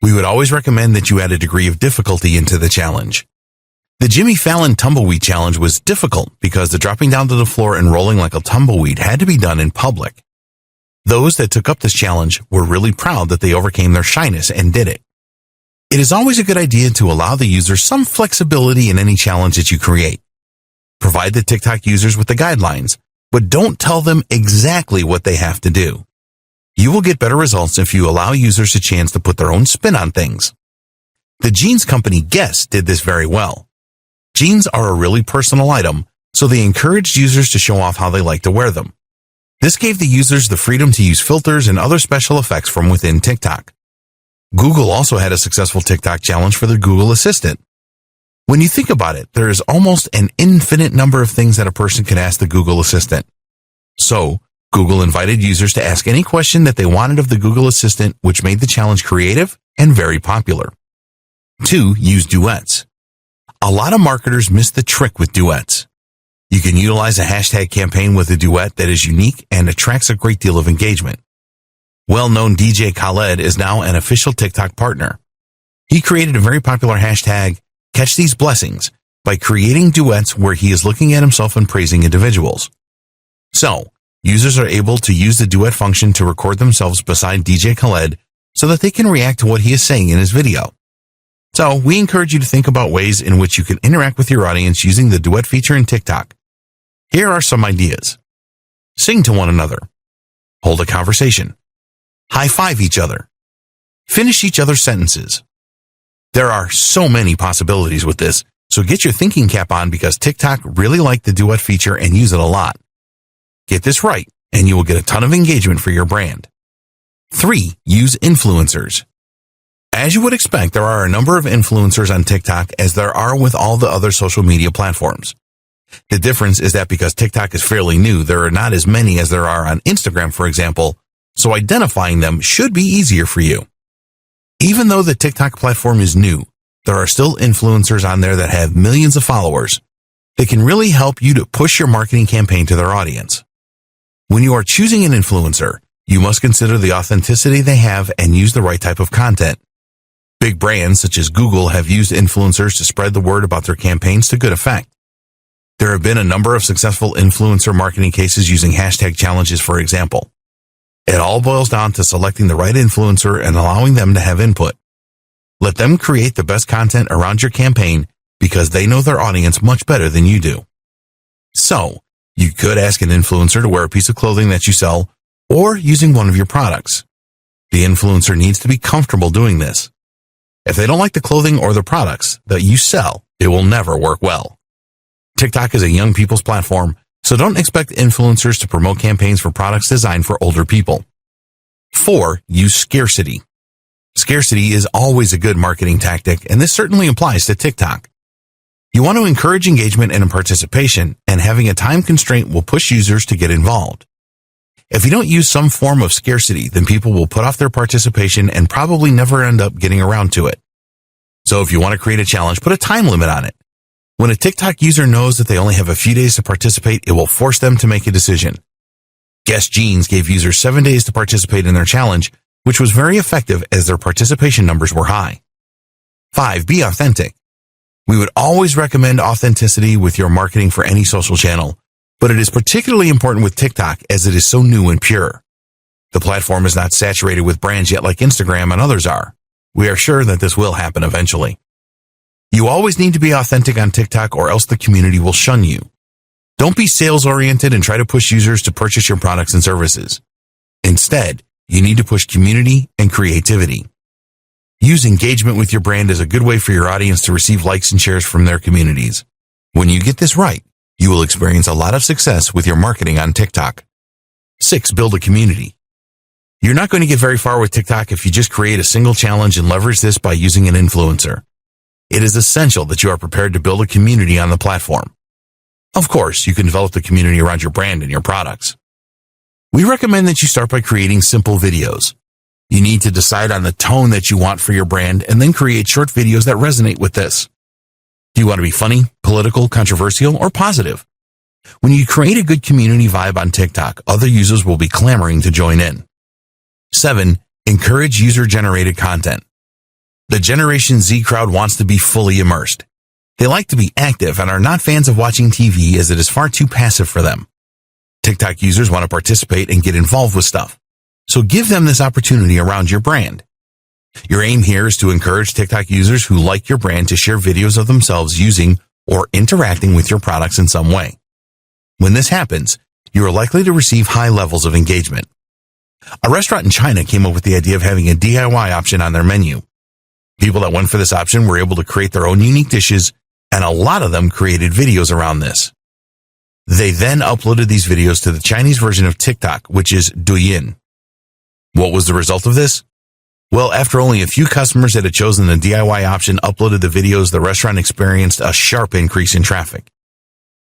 We would always recommend that you add a degree of difficulty into the challenge. The Jimmy Fallon Tumbleweed Challenge was difficult because the dropping down to the floor and rolling like a tumbleweed had to be done in public. Those that took up this challenge were really proud that they overcame their shyness and did it. It is always a good idea to allow the user some flexibility in any challenge that you create. Provide the TikTok users with the guidelines, but don't tell them exactly what they have to do. You will get better results if you allow users a chance to put their own spin on things. The jeans company Guess did this very well. Jeans are a really personal item, so they encouraged users to show off how they like to wear them. This gave the users the freedom to use filters and other special effects from within TikTok. Google also had a successful TikTok challenge for their Google Assistant. When you think about it, there is almost an infinite number of things that a person can ask the Google Assistant. So, Google invited users to ask any question that they wanted of the Google Assistant, which made the challenge creative and very popular. 2. Use duets. A lot of marketers miss the trick with duets. You can utilize a hashtag campaign with a duet that is unique and attracts a great deal of engagement. Well-known DJ Khaled is now an official TikTok partner. He created a very popular hashtag, Catch These Blessings, by creating duets where he is looking at himself and praising individuals. So, users are able to use the duet function to record themselves beside DJ Khaled so that they can react to what he is saying in his video. So, we encourage you to think about ways in which you can interact with your audience using the duet feature in TikTok. Here are some ideas. Sing to one another. Hold a conversation. High-five each other. Finish each other's sentences. There are so many possibilities with this, so get your thinking cap on because TikTok really liked the Duet feature and use it a lot. Get this right, and you will get a ton of engagement for your brand. 3. Use influencers. As you would expect, there are a number of influencers on TikTok as there are with all the other social media platforms. The difference is that because TikTok is fairly new, there are not as many as there are on Instagram, for example, so identifying them should be easier for you. Even though the TikTok platform is new, there are still influencers on there that have millions of followers. They can really help you to push your marketing campaign to their audience. When you are choosing an influencer, you must consider the authenticity they have and use the right type of content. Big brands such as Google have used influencers to spread the word about their campaigns to good effect. There have been a number of successful influencer marketing cases using hashtag challenges, for example. It all boils down to selecting the right influencer and allowing them to have input. Let them create the best content around your campaign because they know their audience much better than you do. So, you could ask an influencer to wear a piece of clothing that you sell or using one of your products. The influencer needs to be comfortable doing this. If they don't like the clothing or the products that you sell, it will never work well. TikTok is a young people's platform, so don't expect influencers to promote campaigns for products designed for older people. 4. Use scarcity. Scarcity is always a good marketing tactic, and this certainly applies to TikTok. You want to encourage engagement and participation, and having a time constraint will push users to get involved. If you don't use some form of scarcity, then people will put off their participation and probably never end up getting around to it. So if you want to create a challenge, put a time limit on it. When a TikTok user knows that they only have a few days to participate, it will force them to make a decision. Guess Jeans gave users 7 days to participate in their challenge, which was very effective as their participation numbers were high. 5. Be authentic. We would always recommend authenticity with your marketing for any social channel, but it is particularly important with TikTok as it is so new and pure. The platform is not saturated with brands yet like Instagram and others are. We are sure that this will happen eventually. You always need to be authentic on TikTok or else the community will shun you. Don't be sales-oriented and try to push users to purchase your products and services. Instead, you need to push community and creativity. Use engagement with your brand as a good way for your audience to receive likes and shares from their communities. When you get this right, you will experience a lot of success with your marketing on TikTok. 6. Build a community. You're not going to get very far with TikTok if you just create a single challenge and leverage this by using an influencer. It is essential that you are prepared to build a community on the platform. Of course, you can develop the community around your brand and your products. We recommend that you start by creating simple videos. You need to decide on the tone that you want for your brand and then create short videos that resonate with this. Do you want to be funny, political, controversial, or positive? When you create a good community vibe on TikTok, other users will be clamoring to join in. 7. Encourage user-generated content. The Generation Z crowd wants to be fully immersed. They like to be active and are not fans of watching TV as it is far too passive for them. TikTok users want to participate and get involved with stuff, so give them this opportunity around your brand. Your aim here is to encourage TikTok users who like your brand to share videos of themselves using or interacting with your products in some way. When this happens, you are likely to receive high levels of engagement. A restaurant in China came up with the idea of having a DIY option on their menu. People that went for this option were able to create their own unique dishes, and a lot of them created videos around this. They then uploaded these videos to the Chinese version of TikTok, which is Douyin. What was the result of this? Well, after only a few customers that had chosen the DIY option uploaded the videos, the restaurant experienced a sharp increase in traffic.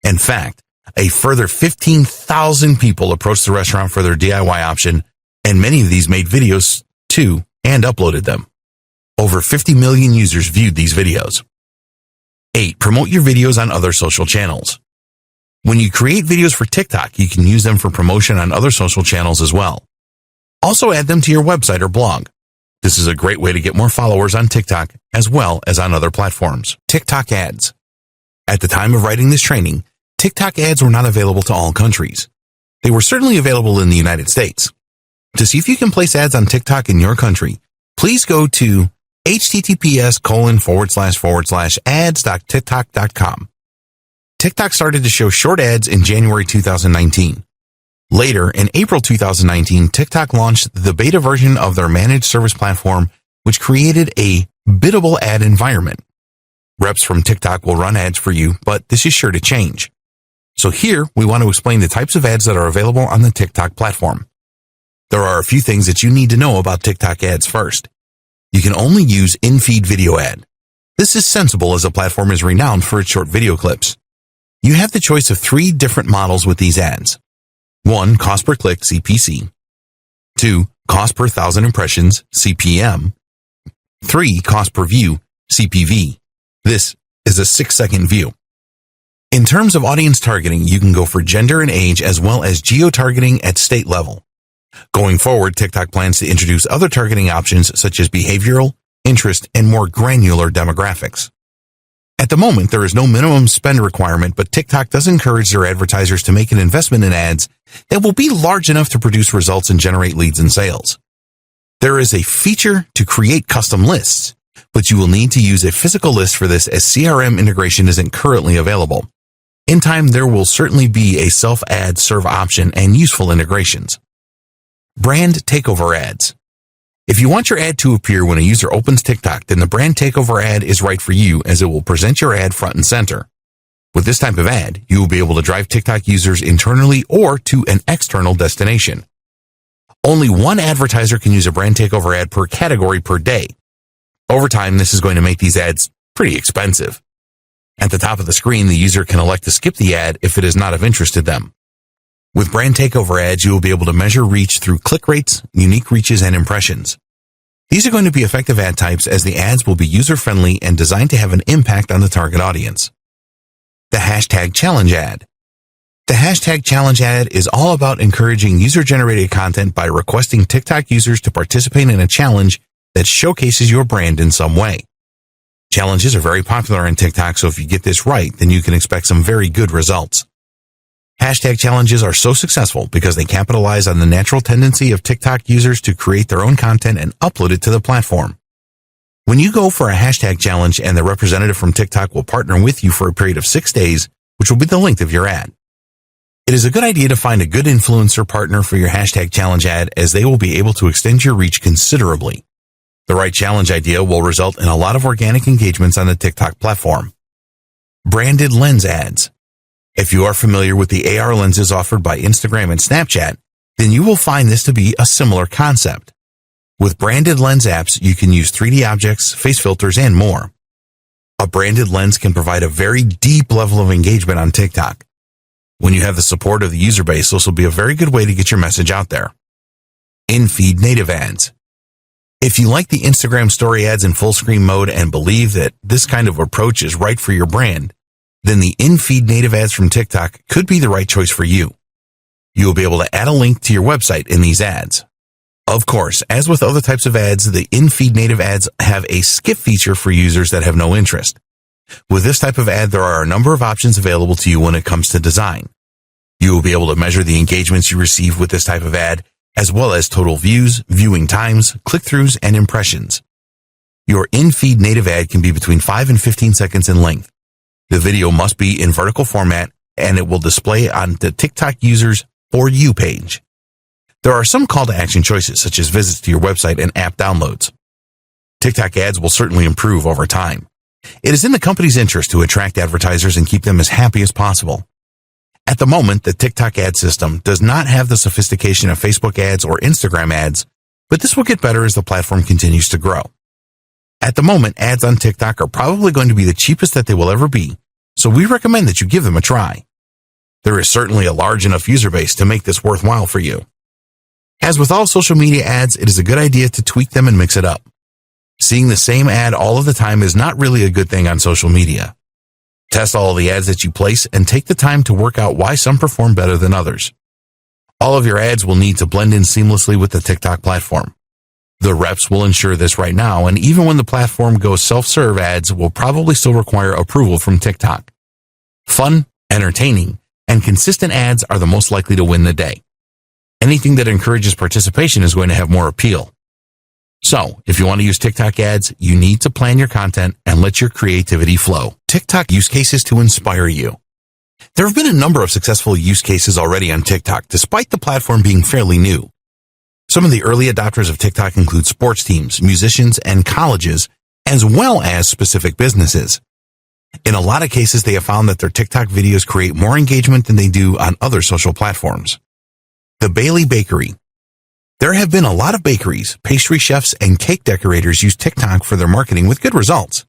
In fact, a further 15,000 people approached the restaurant for their DIY option, and many of these made videos too and uploaded them. Over 50 million users viewed these videos. 8. Promote your videos on other social channels. When you create videos for TikTok, you can use them for promotion on other social channels as well. Also add them to your website or blog. This is a great way to get more followers on TikTok as well as on other platforms. TikTok ads. At the time of writing this training, TikTok ads were not available to all countries. They were certainly available in the United States. To see if you can place ads on TikTok in your country, please go to https://ads.tiktok.com. TikTok started to show short ads in January 2019. Later, in April 2019, TikTok launched the beta version of their managed service platform, which created a biddable ad environment. Reps from TikTok will run ads for you, but this is sure to change. So here, we want to explain the types of ads that are available on the TikTok platform. There are a few things that you need to know about TikTok ads first. You can only use in-feed video ad. This is sensible as the platform is renowned for its short video clips. You have the choice of 3 different models with these ads. 1. Cost per click, CPC. 2. Cost per 1,000 impressions, CPM. 3. Cost per view, CPV. This is a 6-second view. In terms of audience targeting, you can go for gender and age as well as geo-targeting at state level. Going forward, TikTok plans to introduce other targeting options such as behavioral, interest, and more granular demographics. At the moment, there is no minimum spend requirement, but TikTok does encourage their advertisers to make an investment in ads that will be large enough to produce results and generate leads and sales. There is a feature to create custom lists, but you will need to use a physical list for this as CRM integration isn't currently available. In time, there will certainly be a self-ad serve option and useful integrations. Brand takeover ads. If you want your ad to appear when a user opens TikTok, then the brand takeover ad is right for you as it will present your ad front and center. With this type of ad, you will be able to drive TikTok users internally or to an external destination. Only one advertiser can use a brand takeover ad per category per day. Over time, this is going to make these ads pretty expensive. At the top of the screen, the user can elect to skip the ad if it is not of interest to them. With brand takeover ads, you will be able to measure reach through click rates, unique reaches, and impressions. These are going to be effective ad types as the ads will be user-friendly and designed to have an impact on the target audience. The hashtag challenge ad. The hashtag challenge ad is all about encouraging user-generated content by requesting TikTok users to participate in a challenge that showcases your brand in some way. Challenges are very popular on TikTok, so if you get this right, then you can expect some very good results. Hashtag challenges are so successful because they capitalize on the natural tendency of TikTok users to create their own content and upload it to the platform. When you go for a hashtag challenge and the representative from TikTok will partner with you for a period of 6 days, which will be the length of your ad. It is a good idea to find a good influencer partner for your hashtag challenge ad as they will be able to extend your reach considerably. The right challenge idea will result in a lot of organic engagements on the TikTok platform. Branded lens ads. If you are familiar with the AR lenses offered by Instagram and Snapchat, then you will find this to be a similar concept. With branded lens apps, you can use 3D objects, face filters, and more. A branded lens can provide a very deep level of engagement on TikTok. When you have the support of the user base, this will be a very good way to get your message out there. In-feed native ads. If you like the Instagram story ads in full screen mode and believe that this kind of approach is right for your brand, then the in-feed native ads from TikTok could be the right choice for you. You will be able to add a link to your website in these ads. Of course, as with other types of ads, the in-feed native ads have a skip feature for users that have no interest. With this type of ad, there are a number of options available to you when it comes to design. You will be able to measure the engagements you receive with this type of ad, as well as total views, viewing times, click-throughs, and impressions. Your in-feed native ad can be between 5 and 15 seconds in length. The video must be in vertical format, and it will display on the TikTok user's For You page. There are some call to action choices, such as visits to your website and app downloads. TikTok ads will certainly improve over time. It is in the company's interest to attract advertisers and keep them as happy as possible. At the moment, the TikTok ad system does not have the sophistication of Facebook ads or Instagram ads, but this will get better as the platform continues to grow. At the moment, ads on TikTok are probably going to be the cheapest that they will ever be, so we recommend that you give them a try. There is certainly a large enough user base to make this worthwhile for you. As with all social media ads, it is a good idea to tweak them and mix it up. Seeing the same ad all of the time is not really a good thing on social media. Test all of the ads that you place and take the time to work out why some perform better than others. All of your ads will need to blend in seamlessly with the TikTok platform. The reps will ensure this right now, and even when the platform goes self-serve, ads will probably still require approval from TikTok. Fun, entertaining, and consistent ads are the most likely to win the day. Anything that encourages participation is going to have more appeal. So, if you want to use TikTok ads, you need to plan your content and let your creativity flow. TikTok use cases to inspire you. There have been a number of successful use cases already on TikTok, despite the platform being fairly new. Some of the early adopters of TikTok include sports teams, musicians, and colleges, as well as specific businesses. In a lot of cases, they have found that their TikTok videos create more engagement than they do on other social platforms. The Bailey Bakery. There have been a lot of bakeries, pastry chefs, and cake decorators use TikTok for their marketing with good results.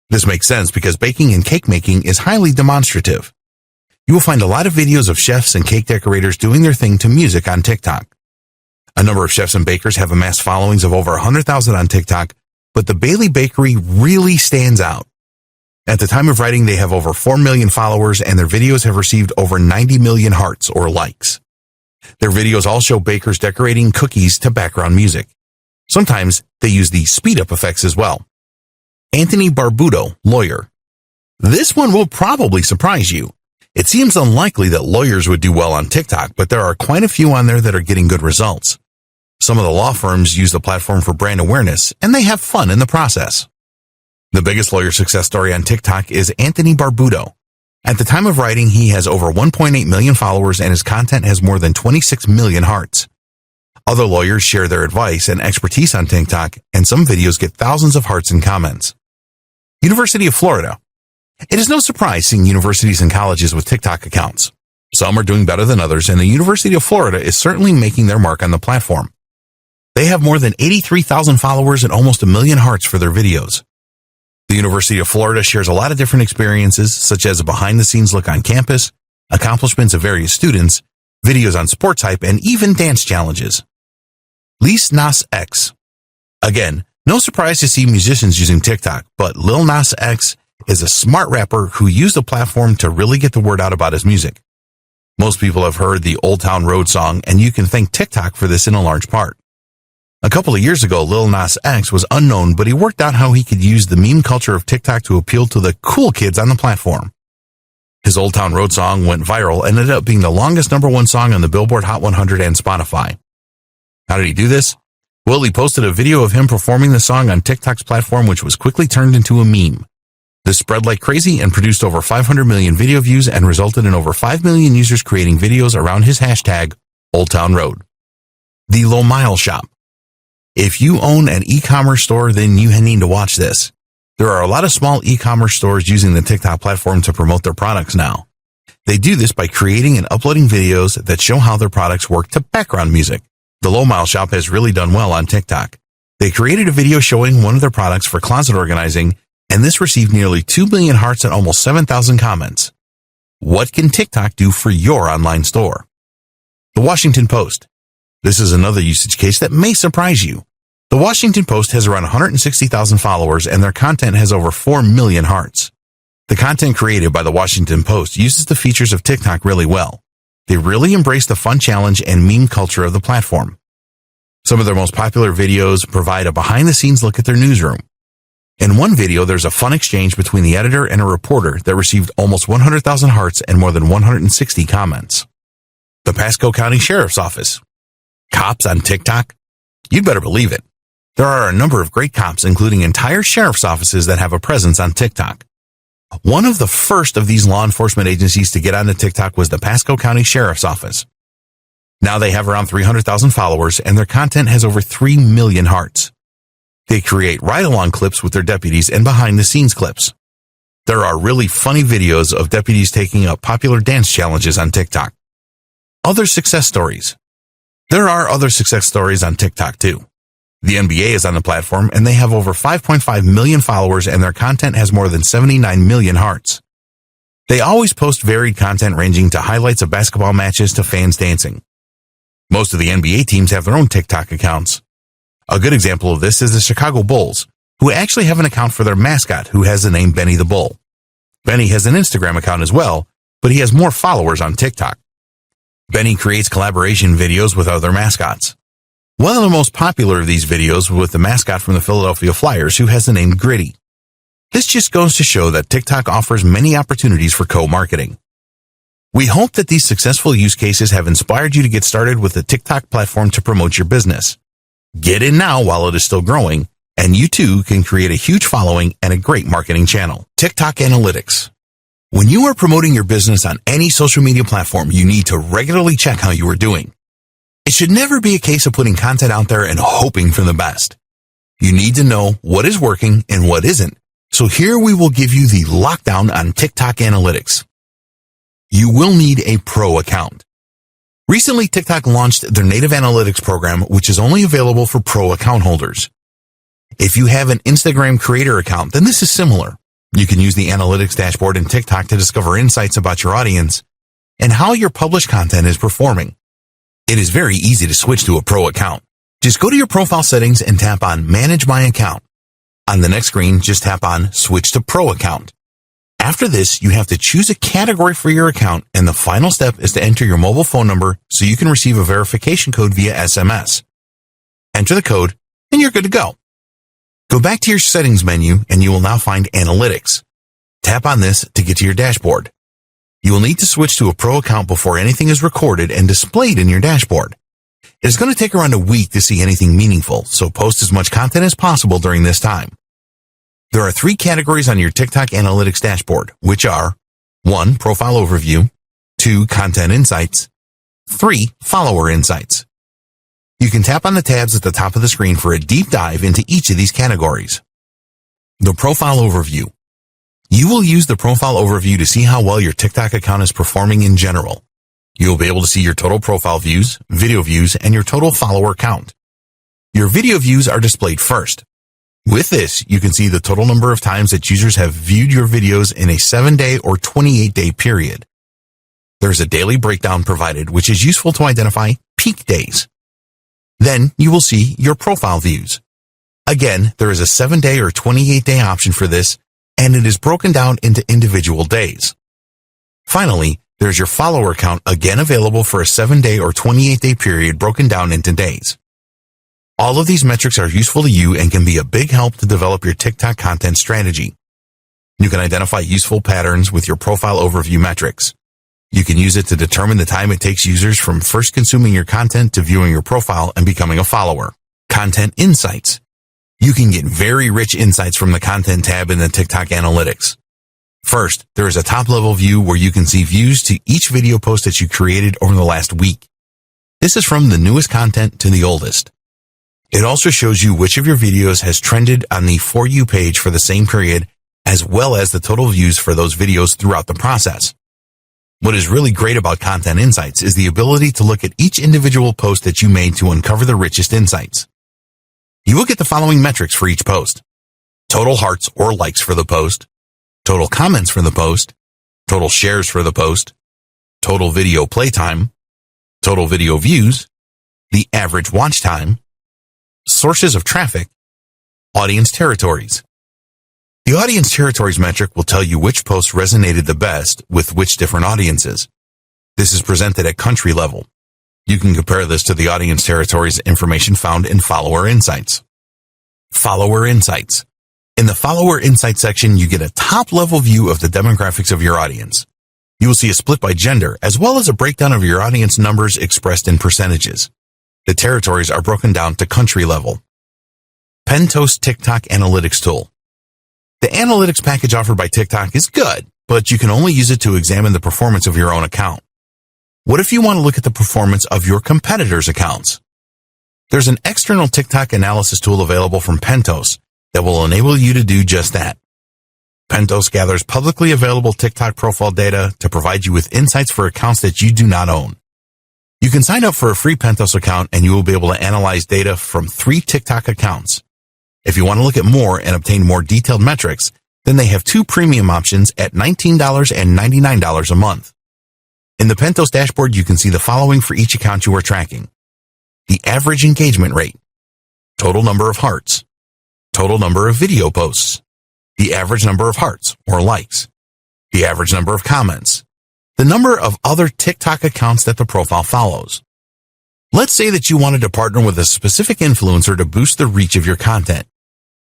This makes sense because baking and cake making is highly demonstrative. You will find a lot of videos of chefs and cake decorators doing their thing to music on TikTok. A number of chefs and bakers have amassed followings of over 100,000 on TikTok, but the Bailey Bakery really stands out. At the time of writing, they have over 4 million followers, and their videos have received over 90 million hearts or likes. Their videos all show bakers decorating cookies to background music. Sometimes they use the speed-up effects as well. Anthony Barbuto, lawyer. This one will probably surprise you. It seems unlikely that lawyers would do well on TikTok, but there are quite a few on there that are getting good results. Some of the law firms use the platform for brand awareness, and they have fun in the process. The biggest lawyer success story on TikTok is Anthony Barbuto. At the time of writing, he has over 1.8 million followers and his content has more than 26 million hearts. Other lawyers share their advice and expertise on TikTok, and some videos get thousands of hearts and comments. University of Florida. It is no surprise seeing universities and colleges with TikTok accounts. Some are doing better than others, and the University of Florida is certainly making their mark on the platform. They have more than 83,000 followers and almost 1 million hearts for their videos. The University of Florida shares a lot of different experiences, such as a behind-the-scenes look on campus, accomplishments of various students, videos on sports hype, and even dance challenges. Lil Nas X. Again, no surprise to see musicians using TikTok, but Lil Nas X is a smart rapper who used the platform to really get the word out about his music. Most people have heard the Old Town Road song, and you can thank TikTok for this in a large part. A couple of years ago, Lil Nas X was unknown, but he worked out how he could use the meme culture of TikTok to appeal to the cool kids on the platform. His Old Town Road song went viral and ended up being the longest #1 song on the Billboard Hot 100 and Spotify. How did he do this? Well, he posted a video of him performing the song on TikTok's platform, which was quickly turned into a meme. This spread like crazy and produced over 500 million video views and resulted in over 5 million users creating videos around his hashtag, Old Town Road. The Low Mile Shop. If you own an e-commerce store, then you need to watch this. There are a lot of small e-commerce stores using the TikTok platform to promote their products now. They do this by creating and uploading videos that show how their products work to background music. The Low Mile Shop has really done well on TikTok. They created a video showing one of their products for closet organizing, and this received nearly 2 million hearts and almost 7,000 comments. What can TikTok do for your online store? The Washington Post. This is another usage case that may surprise you. The Washington Post has around 160,000 followers and their content has over 4 million hearts. The content created by the Washington Post uses the features of TikTok really well. They really embrace the fun challenge and meme culture of the platform. Some of their most popular videos provide a behind-the-scenes look at their newsroom. In one video, there's a fun exchange between the editor and a reporter that received almost 100,000 hearts and more than 160 comments. The Pasco County Sheriff's Office. Cops on TikTok? You'd better believe it. There are a number of great cops, including entire sheriff's offices that have a presence on TikTok. One of the first of these law enforcement agencies to get onto TikTok was the Pasco County Sheriff's Office. Now they have around 300,000 followers and their content has over 3 million hearts. They create ride-along clips with their deputies and behind-the-scenes clips. There are really funny videos of deputies taking up popular dance challenges on TikTok. Other success stories. There are other success stories on TikTok too. The NBA is on the platform and they have over 5.5 million followers and their content has more than 79 million hearts. They always post varied content ranging to highlights of basketball matches to fans dancing. Most of the NBA teams have their own TikTok accounts. A good example of this is the Chicago Bulls, who actually have an account for their mascot who has the name Benny the Bull. Benny has an Instagram account as well, but he has more followers on TikTok. Benny creates collaboration videos with other mascots. One of the most popular of these videos was with the mascot from the Philadelphia Flyers who has the name Gritty. This just goes to show that TikTok offers many opportunities for co-marketing. We hope that these successful use cases have inspired you to get started with the TikTok platform to promote your business. Get in now while it is still growing, and you too can create a huge following and a great marketing channel. TikTok Analytics. When you are promoting your business on any social media platform, you need to regularly check how you are doing. It should never be a case of putting content out there and hoping for the best. You need to know what is working and what isn't. So here we will give you the lockdown on TikTok analytics. You will need a pro account. Recently, TikTok launched their native analytics program, which is only available for pro account holders. If you have an Instagram creator account, then this is similar. You can use the analytics dashboard in TikTok to discover insights about your audience and how your published content is performing. It is very easy to switch to a pro account. Just go to your profile settings and tap on Manage My Account. On the next screen, just tap on Switch to Pro Account. After this, you have to choose a category for your account, and the final step is to enter your mobile phone number so you can receive a verification code via SMS. Enter the code, and you're good to go. Go back to your settings menu, and you will now find Analytics. Tap on this to get to your dashboard. You will need to switch to a pro account before anything is recorded and displayed in your dashboard. It is going to take around a week to see anything meaningful, so post as much content as possible during this time. There are 3 categories on your TikTok analytics dashboard, which are 1. Profile overview, 2. Content insights, 3. Follower insights. You can tap on the tabs at the top of the screen for a deep dive into each of these categories. The profile overview. You will use the profile overview to see how well your TikTok account is performing in general. You will be able to see your total profile views, video views, and your total follower count. Your video views are displayed first. With this, you can see the total number of times that users have viewed your videos in a 7-day or 28-day period. There's a daily breakdown provided, which is useful to identify peak days. Then you will see your profile views. Again, there is a 7-day or 28-day option for this, and it is broken down into individual days. Finally, there's your follower count, again available for a 7-day or 28-day period broken down into days. All of these metrics are useful to you and can be a big help to develop your TikTok content strategy. You can identify useful patterns with your profile overview metrics. You can use it to determine the time it takes users from first consuming your content to viewing your profile and becoming a follower. Content insights. You can get very rich insights from the content tab in the TikTok analytics. First, there is a top-level view where you can see views to each video post that you created over the last week. This is from the newest content to the oldest. It also shows you which of your videos has trended on the For You page for the same period, as well as the total views for those videos throughout the process. What is really great about Content Insights is the ability to look at each individual post that you made to uncover the richest insights. You will get the following metrics for each post: total hearts or likes for the post, total comments for the post, total shares for the post, total video playtime, total video views, the average watch time, sources of traffic, audience territories. The audience territories metric will tell you which posts resonated the best with which different audiences. This is presented at country level. You can compare this to the audience territories information found in Follower Insights. Follower Insights. In the Follower Insights section, you get a top-level view of the demographics of your audience. You will see a split by gender, as well as a breakdown of your audience numbers expressed in percentages. The territories are broken down to country level. Pentoast TikTok Analytics Tool. The analytics package offered by TikTok is good, but you can only use it to examine the performance of your own account. What if you want to look at the performance of your competitors' accounts? There's an external TikTok analysis tool available from Pentoast that will enable you to do just that. Pentoast gathers publicly available TikTok profile data to provide you with insights for accounts that you do not own. You can sign up for a free Pentoast account and you will be able to analyze data from 3 TikTok accounts. If you want to look at more and obtain more detailed metrics, then they have 2 premium options at $19 and $99 a month. In the Pentoast dashboard, you can see the following for each account you are tracking: the average engagement rate, total number of hearts, total number of video posts, the average number of hearts or likes, the average number of comments, the number of other TikTok accounts that the profile follows. Let's say that you wanted to partner with a specific influencer to boost the reach of your content.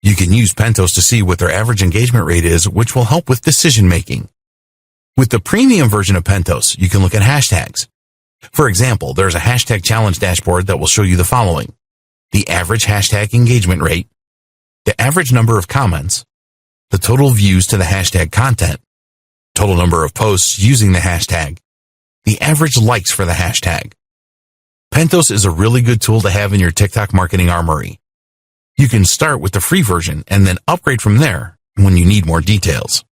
You can use Pentoast to see what their average engagement rate is, which will help with decision making. With the premium version of Pentoast, you can look at hashtags. For example, there's a hashtag challenge dashboard that will show you the following: the average hashtag engagement rate, the average number of comments, the total views to the hashtag content, total number of posts using the hashtag, the average likes for the hashtag. Pentoast is a really good tool to have in your TikTok marketing armory. You can start with the free version and then upgrade from there when you need more details.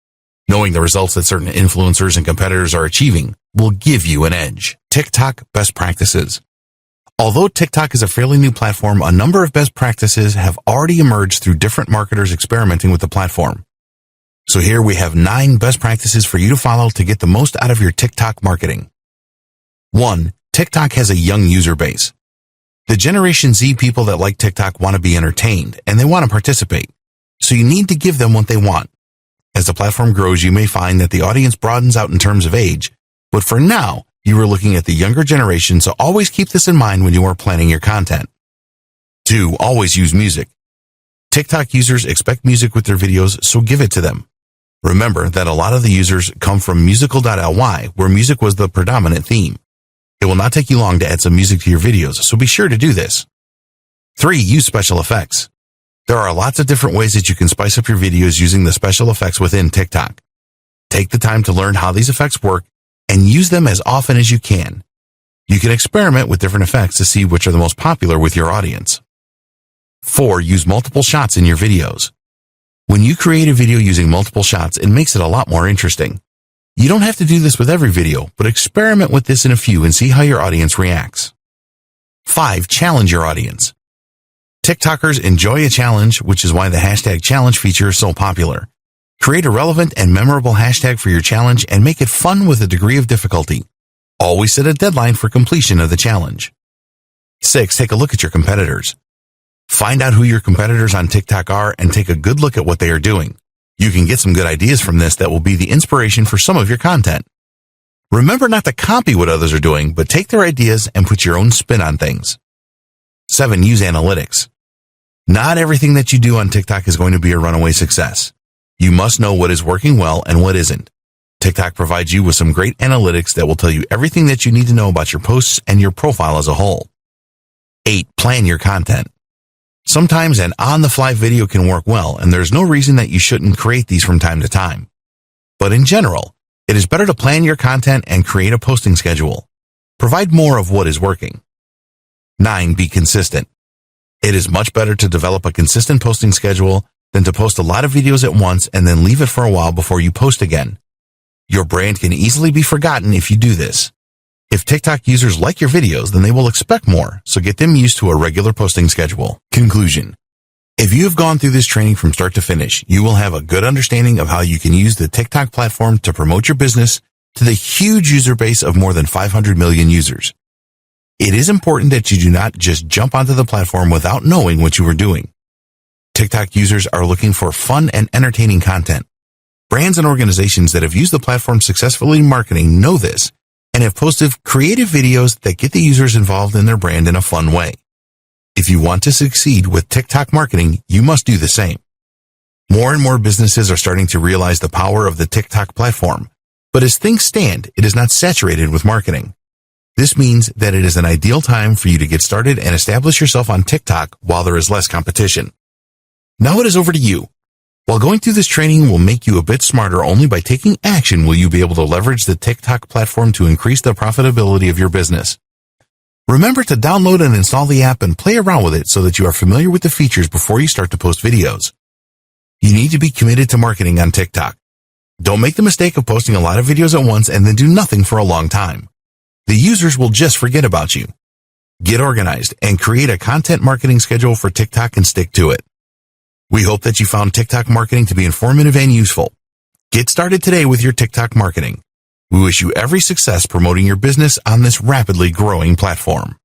Knowing the results that certain influencers and competitors are achieving will give you an edge. TikTok best practices. Although TikTok is a fairly new platform, a number of best practices have already emerged through different marketers experimenting with the platform. So here we have 9 best practices for you to follow to get the most out of your TikTok marketing. 1. TikTok has a young user base. The Generation Z people that like TikTok want to be entertained and they want to participate. So you need to give them what they want. As the platform grows, you may find that the audience broadens out in terms of age, but for now, you are looking at the younger generation, so always keep this in mind when you are planning your content. 2. Always use music. TikTok users expect music with their videos, so give it to them. Remember that a lot of the users come from musical.ly, where music was the predominant theme. It will not take you long to add some music to your videos, so be sure to do this. 3. Use special effects. There are lots of different ways that you can spice up your videos using the special effects within TikTok. Take the time to learn how these effects work and use them as often as you can. You can experiment with different effects to see which are the most popular with your audience. 4. Use multiple shots in your videos. When you create a video using multiple shots, it makes it a lot more interesting. You don't have to do this with every video, but experiment with this in a few and see how your audience reacts. 5. Challenge your audience. TikTokers enjoy a challenge, which is why the hashtag challenge feature is so popular. Create a relevant and memorable hashtag for your challenge and make it fun with a degree of difficulty. Always set a deadline for completion of the challenge. 6. Take a look at your competitors. Find out who your competitors on TikTok are and take a good look at what they are doing. You can get some good ideas from this that will be the inspiration for some of your content. Remember not to copy what others are doing, but take their ideas and put your own spin on things. 7. Use analytics. Not everything that you do on TikTok is going to be a runaway success. You must know what is working well and what isn't. TikTok provides you with some great analytics that will tell you everything that you need to know about your posts and your profile as a whole. 8. Plan your content. Sometimes an on-the-fly video can work well, and there's no reason that you shouldn't create these from time to time. But in general, it is better to plan your content and create a posting schedule. Provide more of what is working. 9. Be consistent. It is much better to develop a consistent posting schedule than to post a lot of videos at once and then leave it for a while before you post again. Your brand can easily be forgotten if you do this. If TikTok users like your videos, then they will expect more, so get them used to a regular posting schedule. Conclusion. If you have gone through this training from start to finish, you will have a good understanding of how you can use the TikTok platform to promote your business to the huge user base of more than 500 million users. It is important that you do not just jump onto the platform without knowing what you are doing. TikTok users are looking for fun and entertaining content. Brands and organizations that have used the platform successfully in marketing know this and have posted creative videos that get the users involved in their brand in a fun way. If you want to succeed with TikTok marketing, you must do the same. More and more businesses are starting to realize the power of the TikTok platform, but as things stand, it is not saturated with marketing. This means that it is an ideal time for you to get started and establish yourself on TikTok while there is less competition. Now it is over to you. While going through this training will make you a bit smarter, only by taking action will you be able to leverage the TikTok platform to increase the profitability of your business. Remember to download and install the app and play around with it so that you are familiar with the features before you start to post videos. You need to be committed to marketing on TikTok. Don't make the mistake of posting a lot of videos at once and then do nothing for a long time. The users will just forget about you. Get organized and create a content marketing schedule for TikTok and stick to it. We hope that you found TikTok marketing to be informative and useful. Get started today with your TikTok marketing. We wish you every success promoting your business on this rapidly growing platform.